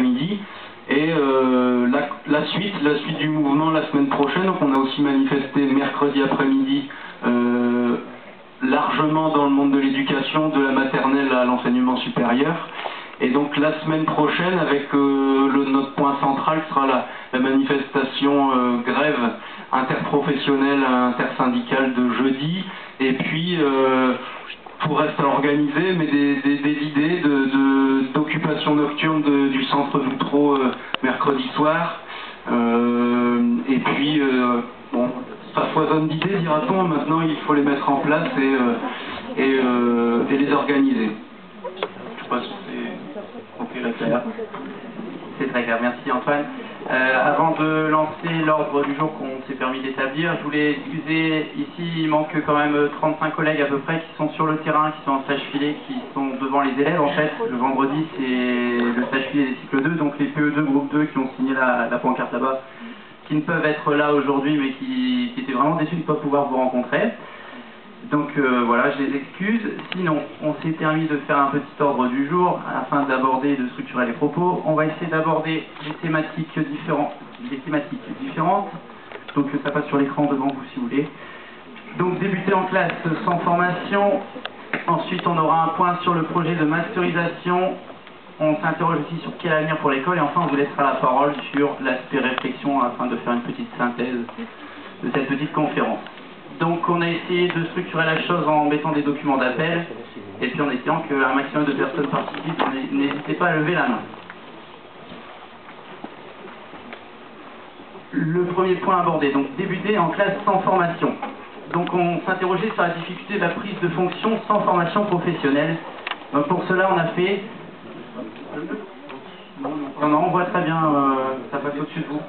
après-midi. Et la suite du mouvement la semaine prochaine, donc on a aussi manifesté mercredi après-midi largement dans le monde de l'éducation, de la maternelle à l'enseignement supérieur. Et donc la semaine prochaine, avec notre point central sera la manifestation grève interprofessionnelle, intersyndicale de jeudi, et puis tout reste à organiser, mais des idées d'occupation nocturne du centre d'Outreau mercredi soir, et puis bon, ça foisonne d'idées, dira-t-on. Maintenant il faut les mettre en place et les organiser. Je sais pas si c'est ok là, clair. C'est très clair, merci Antoine. Avant de lancer l'ordre du jour qu'on s'est permis d'établir, je voulais excuser, ici il manque quand même 35 collègues à peu près qui sont sur le terrain, qui sont en stage filé, qui sont devant les élèves. En fait, le vendredi c'est le stage filé des cycles 2, donc les PE2, groupe 2 qui ont signé la pancarte là-bas, qui ne peuvent être là aujourd'hui mais qui étaient vraiment déçus de ne pas pouvoir vous rencontrer. Donc voilà, je les excuse. Sinon, on s'est permis de faire un petit ordre du jour afin d'aborder et de structurer les propos. On va essayer d'aborder des thématiques différentes. Donc ça passe sur l'écran devant vous si vous voulez. Donc débuter en classe sans formation. Ensuite, on aura un point sur le projet de masterisation. On s'interroge aussi sur quel avenir pour l'école. Et enfin, on vous laissera la parole sur l'aspect réflexion afin de faire une petite synthèse de cette petite conférence. Donc on a essayé de structurer la chose en mettant des documents d'appel et puis en essayant qu'un maximum de personnes participent. N'hésitez pas à lever la main. Le premier point abordé, donc débuter en classe sans formation. Donc on s'interrogeait sur la difficulté de la prise de fonction sans formation professionnelle. Donc pour cela on a fait... Non, on voit très bien, ça passe au-dessus de vous.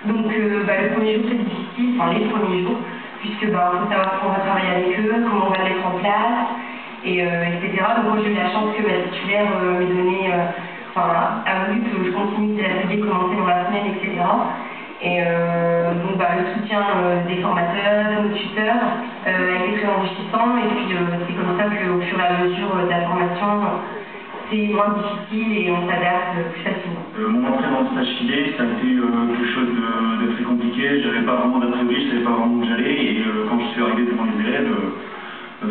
Donc le premier jour c'est difficile, enfin les premiers jours, puisque faut savoir qu'on va travailler avec eux, comment on va le mettre en place, etc. Donc moi j'ai eu la chance que ma titulaire m'ait donné, a voulu que je continue des ateliers commencés dans la semaine, etc. Et donc le soutien des formateurs, de nos tuteurs a été très enrichissant, et puis c'est comme ça qu'au fur et à mesure de la formation, c'est moins difficile et on s'adapte plus facilement. Mon entrée dans le stage filé, ça a été quelque chose de très compliqué. J'avais pas vraiment d'a priori, je savais pas vraiment où j'allais, et quand je suis arrivé devant les élèves,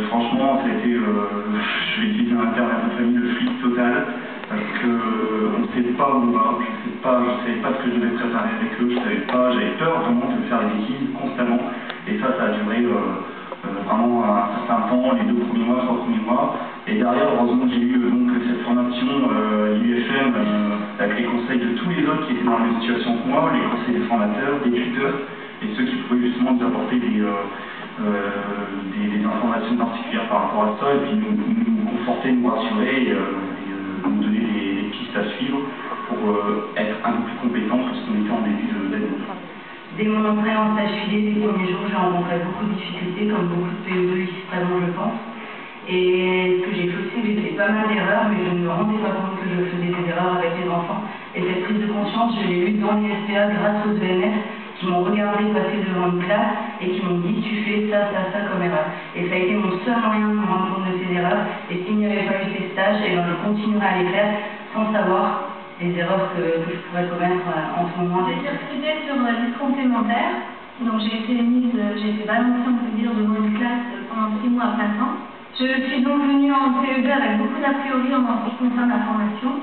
franchement, ça a été, je vais utiliser un terme à ma famille, le flip total, parce qu'on ne sait pas où on va, je savais pas ce que je devais préparer avec eux, j'avais peur vraiment de faire des bêtises constamment, et ça a duré vraiment un certain temps, les 2 premiers mois, 3 premiers mois. Et derrière, heureusement, j'ai eu donc cette formation l'UFM avec les conseils de tous les autres qui étaient dans la même situation que moi, les conseils des formateurs, des tuteurs, et ceux qui pouvaient justement nous apporter des informations particulières par rapport à ça, et puis nous conforter, nous rassurer, et nous donner des pistes à suivre pour être un peu plus compétents parce qu'on était en début d'année. Dès mon entrée en stage filé, les premiers jours, j'ai rencontré beaucoup de difficultés, comme beaucoup de PE2 ici présents, je pense. Et ce que j'ai fait aussi, j'ai fait pas mal d'erreurs, mais je ne me rendais pas compte que je faisais des erreurs avec les enfants. Et cette prise de conscience, je l'ai eue dans les SPA grâce aux ENF qui m'ont regardé passer devant une classe et qui m'ont dit tu fais ça comme erreur. Et ça a été mon seul moyen de me rendre compte de ces erreurs. Et s'il n'y avait pas eu ces stages, je continuerais à les faire sans savoir les erreurs que je pourrais commettre en ce moment. J'ai circulé sur les complémentaires. Donc j'ai été balancée, on peut dire, devant une classe pendant 6 mois à plein temps. Je suis donc venue en CE2 avec beaucoup d'a priori en ce qui concerne la formation.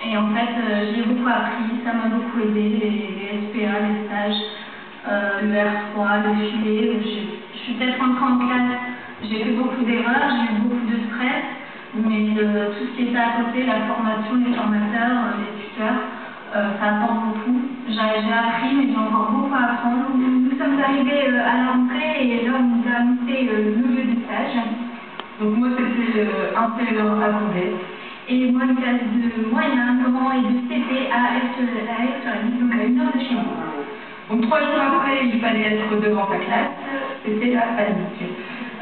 Et en fait, j'ai beaucoup appris, ça m'a beaucoup aidé, les SPA, les stages, le R3, le filet. Je suis peut-être entrée en classe, j'ai fait beaucoup d'erreurs, j'ai eu beaucoup de stress, mais tout ce qui était à côté, la formation, les formateurs, les tuteurs, ça apporte beaucoup. J'ai appris, mais j'ai encore beaucoup à apprendre. Nous sommes arrivés à la rentrée et là, on nous a annoncé le lieu du stage. Donc moi, c'était un CE1 à Vendée. Et moi, une classe de moyen, comment, et de CP à Aix-sur-la-Ville, donc à 1 heure de chez moi. Donc 3 jours après, il fallait être devant sa classe. C'était la panique.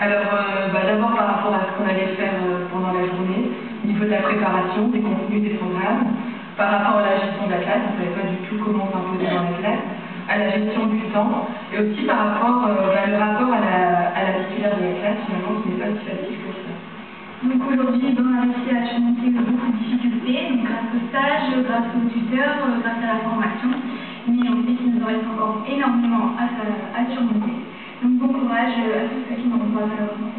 Alors, d'abord par rapport à ce qu'on allait faire pendant la journée, au niveau de la préparation, des contenus, des programmes, par rapport à la gestion de la classe, on ne savait pas du tout comment s'imposer dans la classe, à la gestion du temps, et aussi par rapport le rapport à la titulaire de la avons réussi à surmonter beaucoup de difficultés, donc grâce au stage, grâce aux tuteurs, grâce à la formation. Mais ensuite, il nous reste encore énormément à surmonter. Donc bon courage à tous ceux qui nous revoient malheureusement.